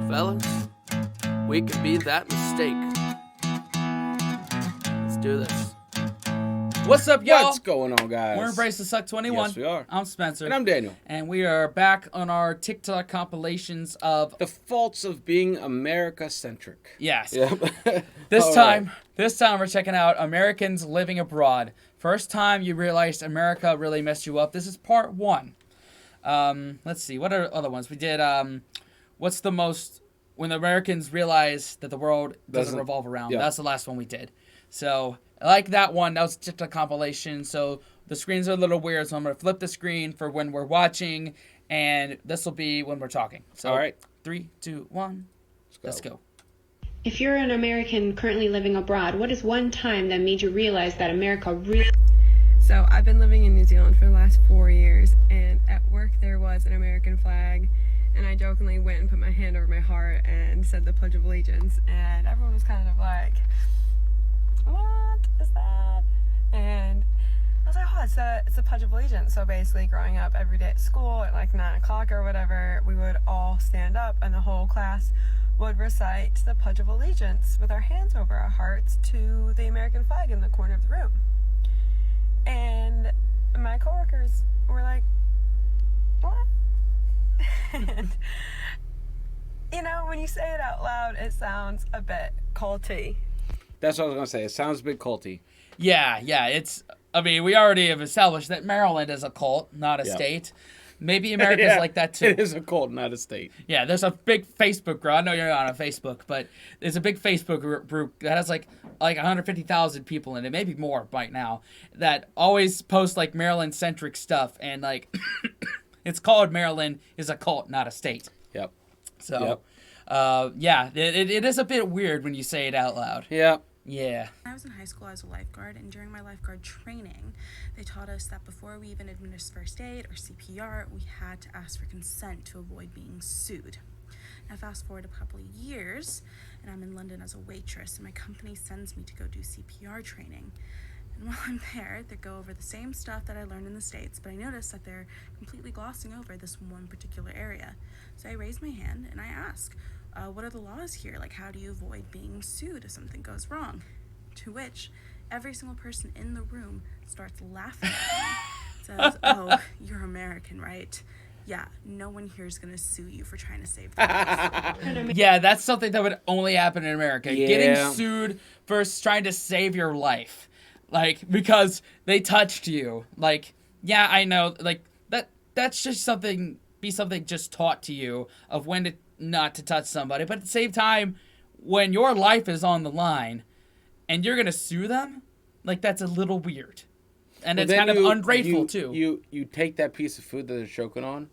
fellas, we can be that mistake. Let's do this. What's up, y'all? What's going on, guys? We're Embrace the Suck 21. Yes, we are. I'm Spencer. And I'm Daniel. And we are back on our TikTok compilations of The faults of being America-centric. Yes. Yep. This time we're checking out Americans living abroad. First time you realized America really messed you up. This is part 1. Let's see. What are other ones? We did what's the most when the Americans realize that the world doesn't revolve around. Yeah. That's the last one we did. So I like that one. That was just a compilation. So the screens are a little weird, so I'm going to flip the screen for when we're watching, and this will be when we're talking. So, all right. 3, 2, 1. Let's go. If you're an American currently living abroad, what is one time that made you realize that America really... So I've been living in New Zealand for the last 4 years, and at work there was an American flag, and I jokingly went and put my hand over my heart and said the Pledge of Allegiance, and everyone was kind of like, what is that? And I was like, oh, it's a Pledge of Allegiance. So basically growing up every day at school at like 9 o'clock or whatever, we would all stand up and the whole class would recite the Pledge of Allegiance with our hands over our hearts to the American flag in the corner of the room. And my coworkers were like, what? And, you know, when you say it out loud, it sounds a bit culty. That's what I was going to say. It sounds a bit culty. Yeah. We already have established that Maryland is a cult, not a state. Maybe America's like that too. It is a cult, not a state. Yeah, there's a big Facebook group. I know you're not on Facebook, but there's a big Facebook group that has like 150,000 people in it, maybe more right now, that always post like Maryland-centric stuff, and like it's called Maryland is a cult, not a state. Yep. So, it is a bit weird when you say it out loud. Yep. Yeah. I was in high school as a lifeguard, and during my lifeguard training, they taught us that before we even administer first aid or CPR, we had to ask for consent to avoid being sued. Now fast forward a couple of years, and I'm in London as a waitress, and my company sends me to go do CPR training. And while I'm there, they go over the same stuff that I learned in the States, but I notice that they're completely glossing over this one particular area. So I raise my hand and I ask, what are the laws here? Like, how do you avoid being sued if something goes wrong? To which every single person in the room starts laughing at me. Says, oh, you're American, right? Yeah, no one here is going to sue you for trying to save them. Yeah, that's something that would only happen in America. Yeah. Getting sued for trying to save your life. Like, because they touched you. Like, yeah, I know. Like, that's just something just taught to you of when to not to touch somebody. But at the same time, when your life is on the line and you're going to sue them, like, that's a little weird. And it's kind of ungrateful, too. You take that piece of food that they're choking on,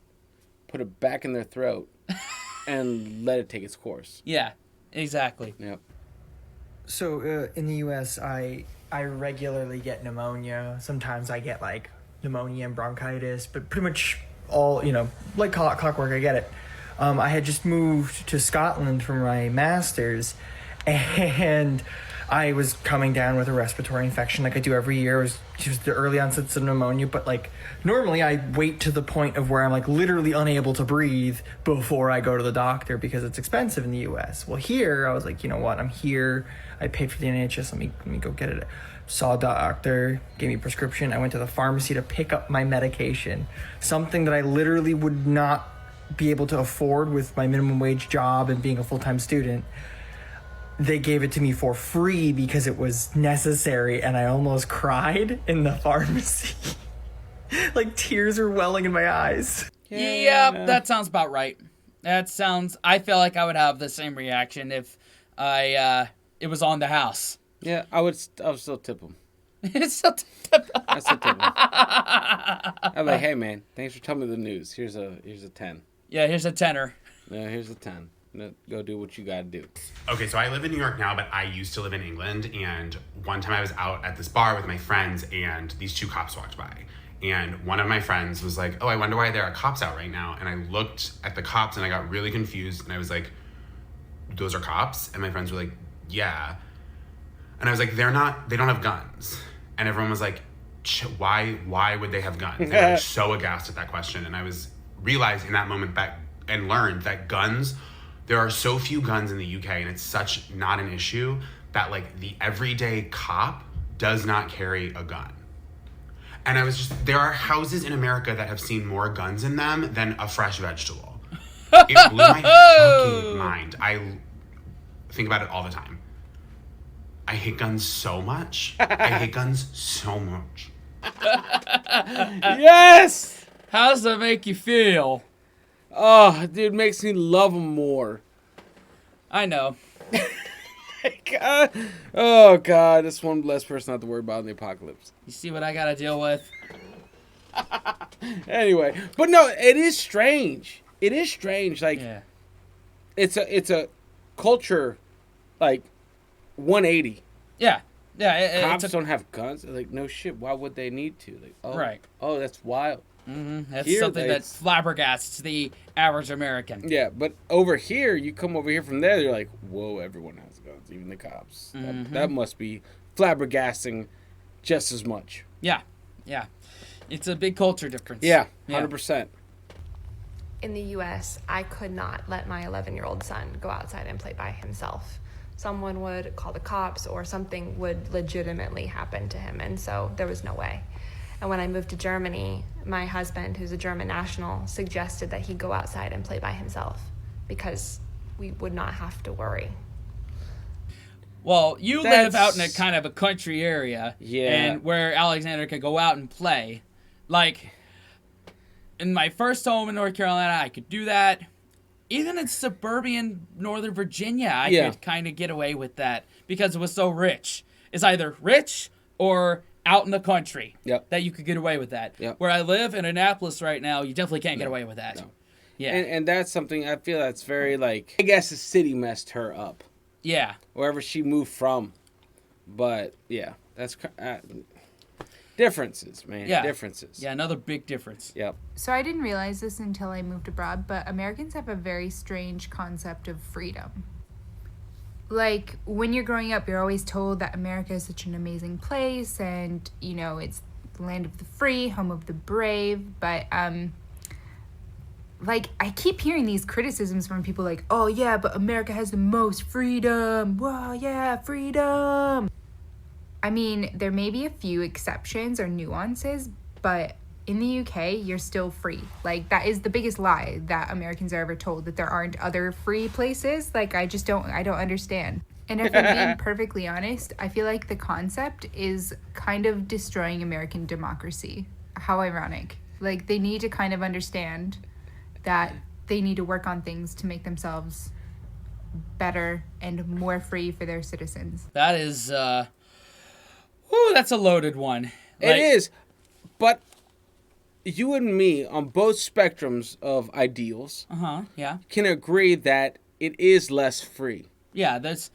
put it back in their throat, and let it take its course. Yeah, exactly. Yep. So in the U.S., I regularly get pneumonia. Sometimes I get like pneumonia and bronchitis, but pretty much all, like clockwork, I get it. I had just moved to Scotland for my master's, and I was coming down with a respiratory infection like I do every year. It was just the early onsets of pneumonia, but like normally I wait to the point of where I'm like literally unable to breathe before I go to the doctor because it's expensive in the US. Well, here I was like, you know what? I'm here. I paid for the NHS. Let me go get it. Saw a doctor, gave me a prescription. I went to the pharmacy to pick up my medication, something that I literally would not be able to afford with my minimum wage job and being a full-time student. They gave it to me for free because it was necessary, and I almost cried in the pharmacy. Like, tears are welling in my eyes. Yep, that sounds about right. I feel like I would have the same reaction if it was on the house. Yeah, I would still tip them. It's still I still tip them. I'm like, hey man, thanks for telling me the news. Here's a 10. Yeah, here's a tenner. Yeah, here's a 10. Go do what you gotta do. Okay, so I live in New York now, but I used to live in England, and one time I was out at this bar with my friends, and these 2 cops walked by. And one of my friends was like, oh, I wonder why there are cops out right now. And I looked at the cops, and I got really confused, and I was like, those are cops? And my friends were like, yeah. And I was like, they don't have guns. And everyone was like, why would they have guns? And I was so aghast at that question, and I was realized in that moment and learned that guns There are so few guns in the UK, and it's such not an issue that like the everyday cop does not carry a gun. And I was just, there are houses in America that have seen more guns in them than a fresh vegetable. It blew my fucking mind. I think about it all the time. I hate guns so much. I hate guns so much. Yes! How does that make you feel? Oh, dude, makes me love them more. I know. God. Oh, God. That's one less person I have to worry about in the apocalypse. You see what I gotta deal with? Anyway. But no, it is strange. It is strange. Like, Yeah. it's a culture, like, 180. Yeah. Yeah. Cops don't have guns. Like, no shit. Why would they need to? Like, oh, Right. Oh, that's wild. That's Here, something that it's- flabbergasts the average American. Yeah, but over here, you come over here from there, you're like, whoa, everyone has guns, even the cops. That must be flabbergasting just as much. Yeah. Yeah. It's a big culture difference. Yeah, 100%. In the US, I could not let my 11-year-old son go outside and play by himself. Someone would call the cops or something would legitimately happen to him, and so there was no way. And when I moved to Germany, my husband, who's a German national, suggested that he go outside and play by himself because we would not have to worry. Well, you live out in a That's- kind of a country area. Yeah. And where Alexander could go out and play. Like, in my first home in North Carolina, I could do that. Even in suburban Northern Virginia, I could kind of get away with that because it was so rich. It's either rich or out in the country that you could get away with that. Yep. Where I live in Annapolis right now, you definitely can't get away with that. No. Yeah. And that's something I feel that's very, like, I guess the city messed her up. Yeah. Wherever she moved from. But, yeah, that's differences, man. Yeah. Differences. Yeah, another big difference. Yep. So I didn't realize this until I moved abroad, but Americans have a very strange concept of freedom. Like, when you're growing up, you're always told that America is such an amazing place and, you know, it's the land of the free, home of the brave, but, like, I keep hearing these criticisms from people like, oh, yeah, but America has the most freedom. Wow, yeah, freedom. I mean, there may be a few exceptions or nuances, but in the UK, you're still free. Like, that is the biggest lie that Americans are ever told, that there aren't other free places. Like, I don't understand. And if I'm being perfectly honest, I feel like the concept is kind of destroying American democracy. How ironic. Like, they need to kind of understand that they need to work on things to make themselves better and more free for their citizens. That is, that's a loaded one. It is. But you and me, on both spectrums of ideals, Yeah. can agree that it is less free. Yeah, there's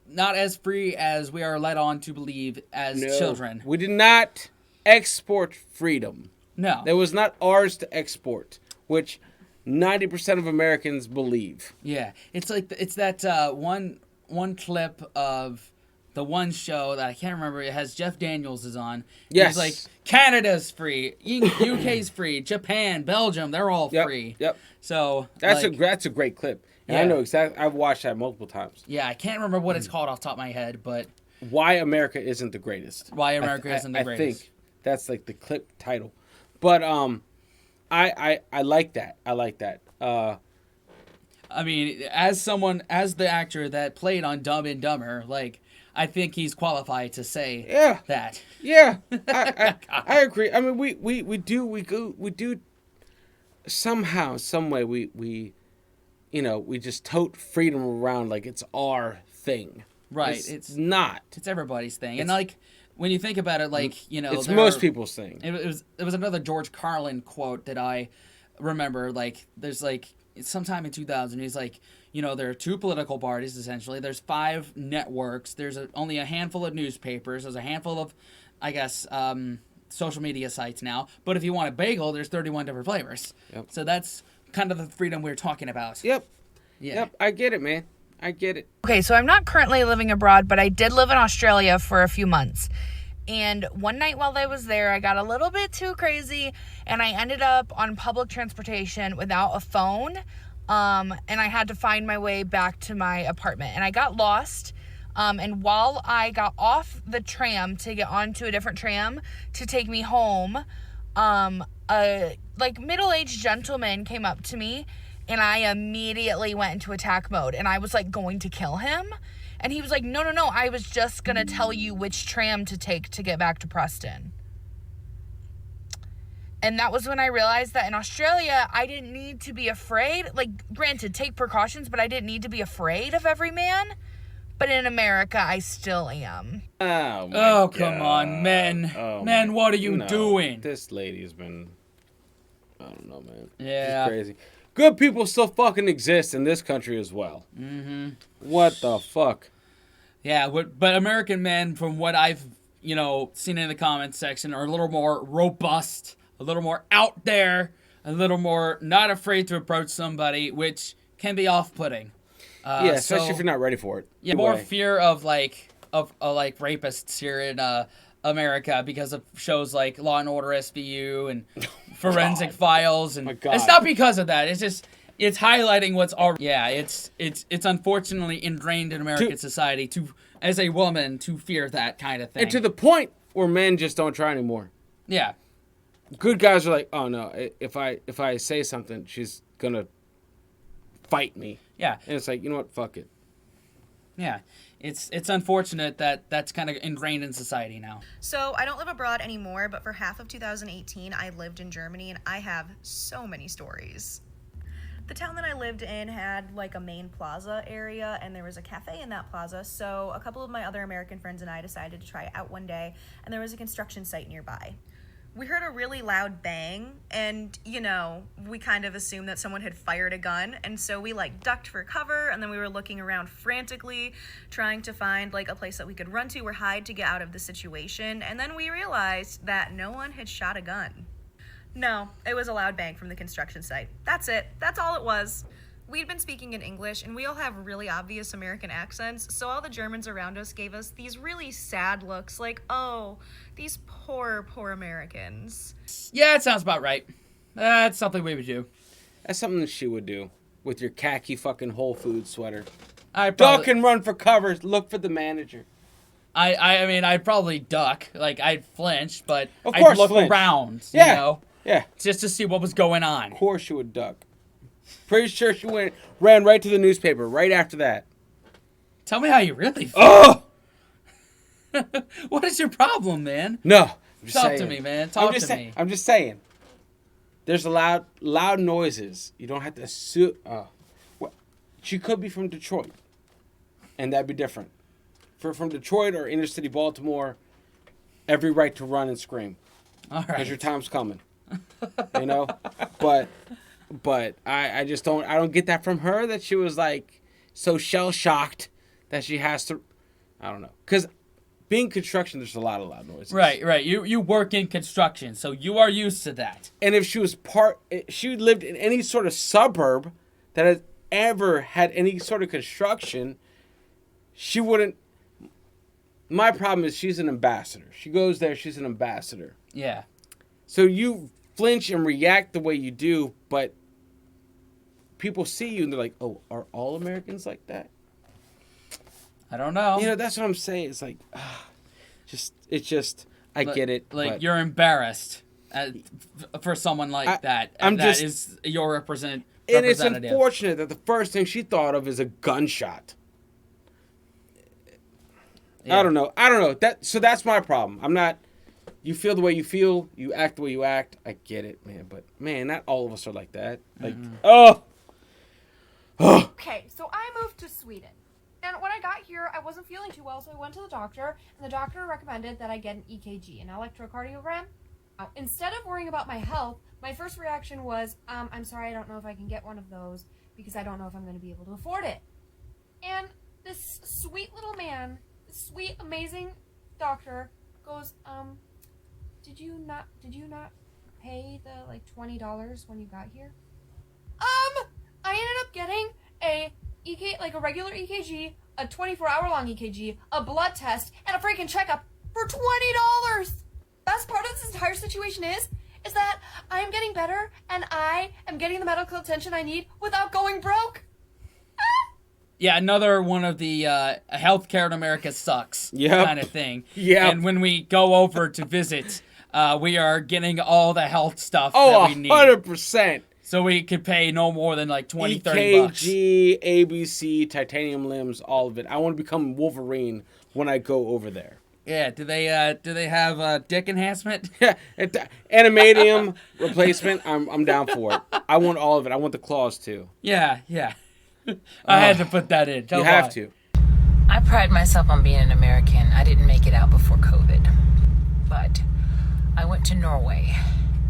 not as free as we are led on to believe as children. We did not export freedom. No. That was not ours to export, which 90% of Americans believe. Yeah, it's like it's that one clip of the one show that I can't remember. It has Jeff Daniels is on. Yes. He's like, Canada's free, UK's free, Japan, Belgium, they're all free. Yep. So That's like, that's a great clip. And I Yeah. know exactly. I've watched that multiple times. yeah, I can't remember what it's called off the top of my head, but Why America isn't the greatest. Why America Isn't the Greatest. I think that's like the clip title. But I like that. I like that. I mean, as the actor that played on Dumb and Dumber, like, I think he's qualified to say that. Yeah, I agree. I mean, we do somehow, some way we just tote freedom around like it's our thing. Right. It's not. It's everybody's thing. And like when you think about it, like, It's most people's thing. It was another George Carlin quote that I remember. Like, there's like sometime in 2000, he's like, there are two political parties essentially. There's 5 networks. There's only a handful of newspapers. There's a handful of, I guess, social media sites now. But if you want a bagel, there's 31 different flavors. Yep. So that's kind of the freedom we're talking about. Yep. Yeah. Yep. I get it, man. I get it. Okay, so I'm not currently living abroad, but I did live in Australia for a few months. And one night while I was there, I got a little bit too crazy, and I ended up on public transportation without a phone, and I had to find my way back to my apartment. And I got lost. And while I got off the tram to get onto a different tram to take me home, a middle-aged gentleman came up to me, and I immediately went into attack mode, and I was going to kill him. And he was like, no, I was just gonna tell you which tram to take to get back to Preston. And that was when I realized that in Australia, I didn't need to be afraid. Granted, take precautions, but I didn't need to be afraid of every man. But in America, I still am. Oh, come on, men. Men, what are you doing? This lady's been... I don't know, man. Yeah. She's crazy. Good people still fucking exist in this country as well. Mm-hmm. What the fuck? Yeah, but American men, from what I've, seen in the comments section, are a little more robust, a little more out there, a little more not afraid to approach somebody, which can be off-putting. Especially if you're not ready for it. Yeah, more fear of rapists here in America because of shows like Law and Order SVU and Forensic Files, and it's not because of that. It's just it's highlighting what's already. Yeah, it's unfortunately ingrained in American society as a woman to fear that kind of thing. And to the point where men just don't try anymore. Yeah, good guys are like, oh no, if I say something, she's gonna fight me. Yeah. And it's like, you know what? Fuck it. Yeah. It's unfortunate that that's kind of ingrained in society now. So I don't live abroad anymore, but for half of 2018, I lived in Germany, and I have so many stories. The town that I lived in had a main plaza area, and there was a cafe in that plaza. So a couple of my other American friends and I decided to try it out one day, and there was a construction site nearby. We heard a really loud bang, and, we kind of assumed that someone had fired a gun, and so we, ducked for cover, and then we were looking around frantically, trying to find, a place that we could run to or hide to get out of the situation, and then we realized that no one had shot a gun. No, it was a loud bang from the construction site. That's it. That's all it was. We'd been speaking in English, and we all have really obvious American accents, so all the Germans around us gave us these really sad looks, oh, these poor Americans. Yeah, it sounds about right. That's something we would do. That's something that she would do with your khaki fucking Whole Foods sweater. Duck and run for cover. Look for the manager. I mean, I'd probably duck. I'd flinch, but of course, I'd look flinch. around, Yeah. just to see what was going on. Of course you would duck. Pretty sure she ran right to the newspaper right after that. Tell me how you really feel. Oh! What is your problem, man? No. Talk to me, man. Talk to me. I'm just saying. There's a loud noises. You don't have to assume. She could be from Detroit, and that'd be different. From Detroit or inner city Baltimore, every right to run and scream. All right. Because your time's coming. But I just don't get that from her, that she was so shell shocked that she has to. I don't know. Because being construction, there's a lot of loud noises. Right. You work in construction, so you are used to that. And if she lived in any sort of suburb that has ever had any sort of construction, she wouldn't. My problem is she's an ambassador. She goes there, she's an ambassador. Yeah. So you flinch and react the way you do, but people see you and they're like, oh, are all Americans like that? I don't know. That's what I'm saying. It's I get it. You're embarrassed for someone like that. And that is your representative. And it's unfortunate that the first thing she thought of is a gunshot. Yeah. I don't know. So that's my problem. I'm not. You feel the way you feel. You act the way you act. I get it, man. But man, not all of us are like that. Oh. Okay, so I moved to Sweden. And when I got here, I wasn't feeling too well, so I went to the doctor, and the doctor recommended that I get an EKG, an electrocardiogram. Now, instead of worrying about my health, my first reaction was, I'm sorry, I don't know if I can get one of those, because I don't know if I'm going to be able to afford it. And this sweet little man, this sweet, amazing doctor goes, did you not pay the, $20 when you got here? I ended up getting a regular EKG, a 24-hour-long EKG, a blood test, and a freaking checkup for $20. Best part of this entire situation is is that I am getting better and I am getting the medical attention I need without going broke. Yeah, another one of the healthcare in America sucks kind of thing. Yeah. And when we go over to visit, we are getting all the health stuff Oh, that we need. 100%. So we could pay no more than like 20, 30 bucks. EKG, ABC, titanium limbs, all of it. I want to become Wolverine when I go over there. Yeah, do they have dick enhancement? Yeah, animadium replacement. I'm down for it. I want all of it. I want the claws too. Yeah. I had to put that in. You have to. I pride myself on being an American. I didn't make it out before COVID, but I went to Norway,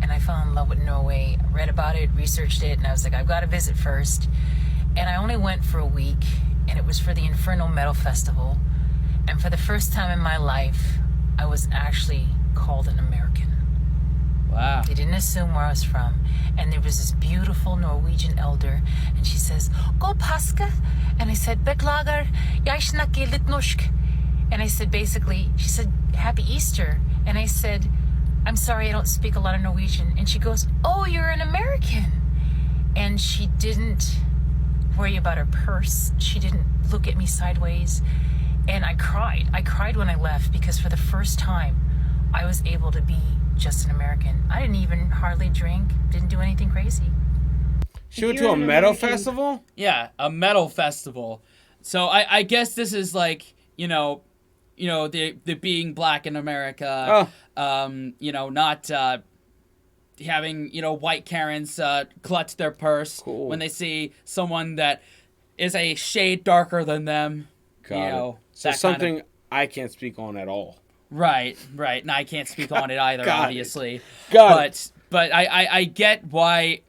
and I fell in love with Norway. I read about it, researched it, and I was like, I've got to visit first. And I only went for a week, and it was for the Infernal Metal Festival. And for the first time in my life, I was actually called an American. Wow. They didn't assume where I was from. And there was this beautiful Norwegian elder, and she says, "God påske." And I said, "Beklager, jeg snakker litt norsk." And I said, basically, she said, "Happy Easter." And I said, "I'm sorry, I don't speak a lot of Norwegian." And she goes, "Oh, you're an American." And she didn't worry about her purse. She didn't look at me sideways. And I cried. I cried when I left because for the first time, I was able to be just an American. I didn't even hardly drink, didn't do anything crazy. She went to a metal festival? Yeah, a metal festival. So I guess this is like, the being black in America, not having, white Karens clutch their purse when they see someone that is a shade darker than them. Got it. So something I can't speak on at all. Right. And I can't speak on it either, obviously. Got it. But I get why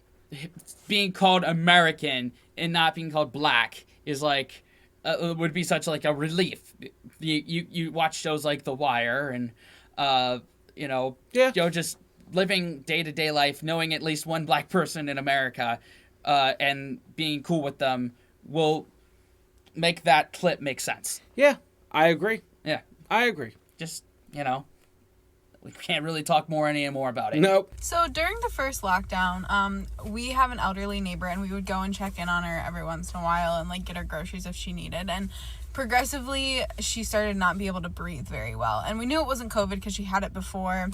being called American and not being called black is like would be such like a relief. You watch shows like The Wire and just living day-to-day life, knowing at least one black person in America and being cool with them will make that clip make sense. Yeah, I agree. Yeah. I agree. Just, we can't really talk anymore about it. Nope. So during the first lockdown, we have an elderly neighbor, and we would go and check in on her every once in a while and, get her groceries if she needed. And progressively, she started not be able to breathe very well. And we knew it wasn't COVID because she had it before.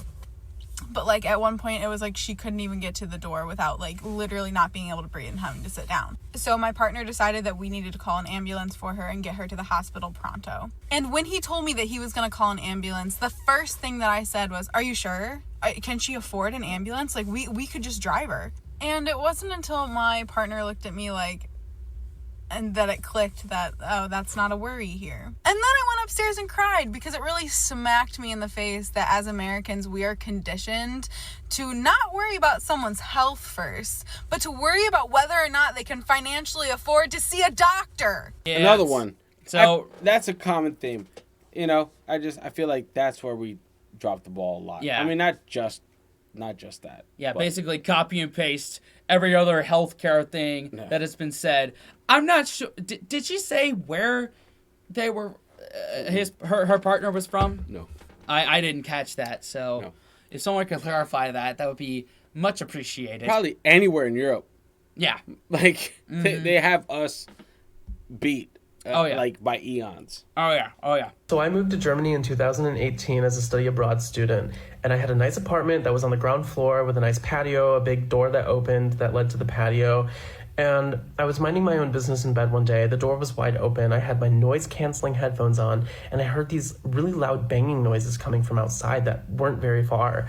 But, at one point, it was she couldn't even get to the door without, literally not being able to breathe and having to sit down. So my partner decided that we needed to call an ambulance for her and get her to the hospital pronto. And when he told me that he was going to call an ambulance, the first thing that I said was, "Are you sure? Can she afford an ambulance? We could just drive her." And it wasn't until my partner looked at me and that it clicked that, oh, that's not a worry here. And then I went upstairs and cried because it really smacked me in the face that as Americans, we are conditioned to not worry about someone's health first, but to worry about whether or not they can financially afford to see a doctor. Yeah, another one. So that's a common theme. I feel like that's where we drop the ball a lot. Yeah. I mean, not just that. Yeah, basically copy and paste every other healthcare thing that has been said. I'm not sure. Did she say where they were? Her partner was from? No. I didn't catch that. So if someone could clarify that would be much appreciated. Probably anywhere in Europe. Yeah. They have us beat. By eons. Oh yeah. So I moved to Germany in 2018 as a study abroad student, and I had a nice apartment that was on the ground floor with a nice patio, a big door that opened that led to the patio. And I was minding my own business in bed one day. The door was wide open. I had my noise-canceling headphones on, and I heard these really loud banging noises coming from outside that weren't very far.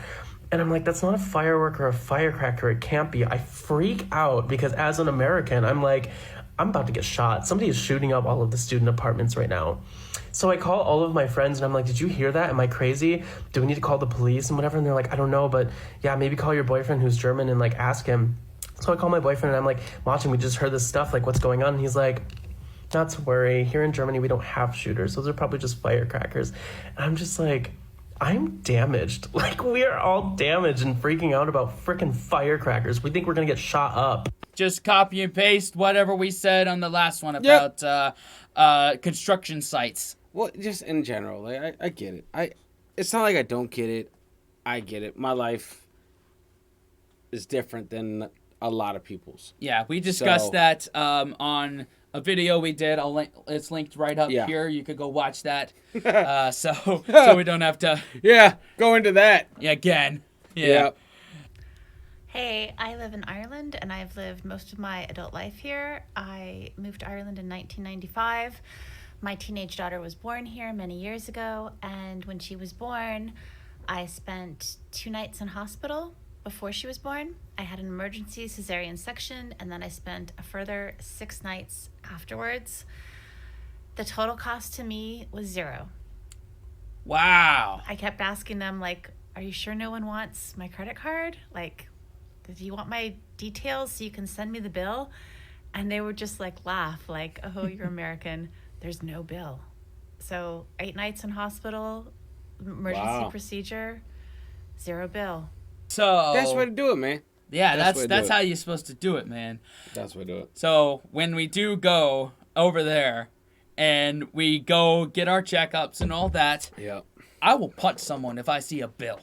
And I'm like, that's not a firework or a firecracker. It can't be. I freak out because as an American, I'm like, I'm about to get shot. Somebody is shooting up all of the student apartments right now. So I call all of my friends and I'm like, did you hear that? Am I crazy? Do we need to call the police and whatever? And they're like, I don't know, but yeah, maybe call your boyfriend who's German and ask him. So I call my boyfriend and I'm like, watching, we just heard this stuff, what's going on? And he's like, not to worry. Here in Germany, we don't have shooters. Those are probably just firecrackers. And I'm just like, I'm damaged. We are all damaged and freaking out about freaking firecrackers. We think we're going to get shot up. Just copy and paste whatever we said on the last one about construction sites. Well, just in general, I get it. It's not like I don't get it. I get it. My life, is different than a lot of people's. Yeah, we discussed So- that on a video we did. It's linked right up Yeah. here. You could go watch that. So we don't have to. Yeah, go into that. Yeah, again. Yeah. Yeah. Hey, I live in Ireland and I've lived most of my adult life here. I moved to Ireland in 1995. My teenage daughter was born here many years ago, and when she was born, I spent 2 nights in hospital before she was born. I had an emergency cesarean section, and then I spent a further 6 nights afterwards. The total cost to me was 0. Wow. I kept asking them, like, are you sure no one wants my credit card? Like, do you want my details so you can send me the bill? And they would just like laugh, like, oh, you're American. There's no bill. So 8 nights in hospital, emergency procedure, 0 bill. So That's the way to do it, man. Yeah, That's the way to do that's it. how you're supposed to do it, man. That's the way to do it. So when we do go over there and we go get our checkups and all that, Yep. I will punch someone if I see a bill.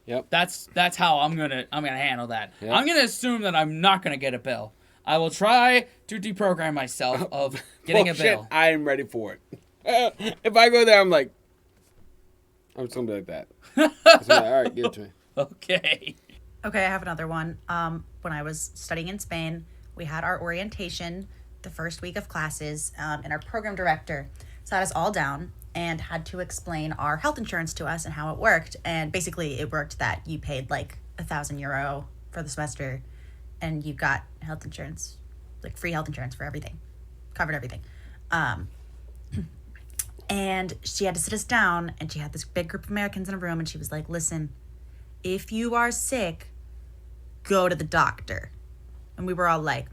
Yep. That's how I'm gonna handle that. Yep. I'm gonna assume that I'm not gonna get a bill. I will try to deprogram myself of getting a Bullshit, bill. I am ready for it. If I go there, I'm like, I'm just gonna be like that. Just be like, all right, give it to me. Okay. Okay, I have another one. When I was studying in Spain, we had our orientation the first week of classes, and our program director sat us all down and had to explain our health insurance to us and how it worked. And basically, it worked that you paid like €1,000 for the semester, and you got health insurance, like free health insurance for everything, covered everything. And she had to sit us down, and she had this big group of Americans in a room, and she was like, listen, if you are sick, go to the doctor. And we were all like,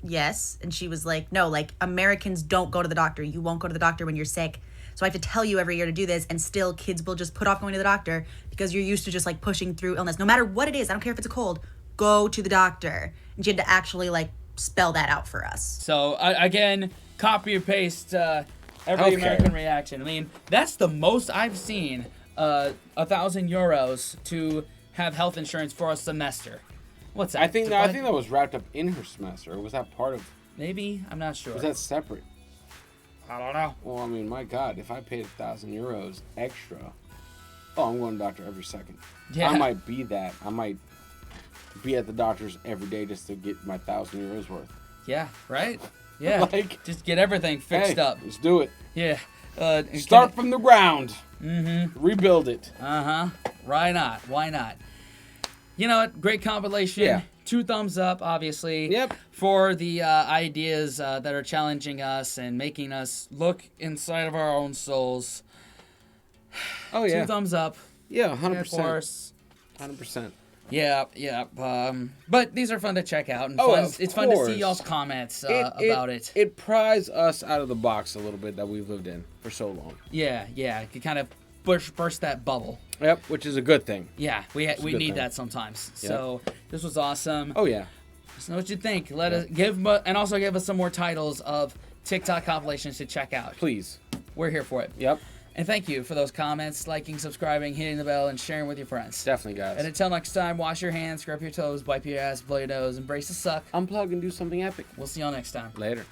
yes. And she was like, no, like, Americans don't go to the doctor. You won't go to the doctor when you're sick. So I have to tell you every year to do this, and still kids will just put off going to the doctor because you're used to just like pushing through illness. No matter what it is, I don't care if it's a cold, go to the doctor. And she had to actually like spell that out for us. So again, copy and paste every Healthcare. American reaction. I mean, that's the most I've seen. €1,000 to have health insurance for a semester. What's that? I think that was wrapped up in her semester. Or was that part of? Maybe, I'm not sure. Was that separate? I don't know. Well, I mean, my God, if I paid €1,000 extra, I'm going to the doctor every second. Yeah. I might be that. I might be at the doctor's every day just to get my €1,000 worth. Yeah, right? Yeah. Like, just get everything fixed hey, up. Let's do it. Yeah. Start from the ground. Mm-hmm. Rebuild it. Uh-huh. Why not? Why not? You know what? Great compilation. Yeah. 2 thumbs up, obviously. Yep. For the ideas that are challenging us and making us look inside of our own souls. Oh, yeah. 2 thumbs up. Yeah, 100%. Of course. 100%. Yeah. But these are fun to check out. And Oh, fun, of it's fun to see course. y'all's comments about it. It pries us out of the box a little bit that we've lived in for so long. Yeah. You kind of burst that bubble. Yep, which is a good thing. Yeah, we It's a good need thing. that sometimes. Yep. So this was awesome. Oh, yeah. Let us know what you think. Let us give us some more titles of TikTok compilations to check out. Please. We're here for it. Yep. And thank you for those comments, liking, subscribing, hitting the bell, and sharing with your friends. Definitely, guys. And until next time, wash your hands, scrub your toes, wipe your ass, blow your nose, embrace the suck. Unplug and do something epic. We'll see y'all next time. Later.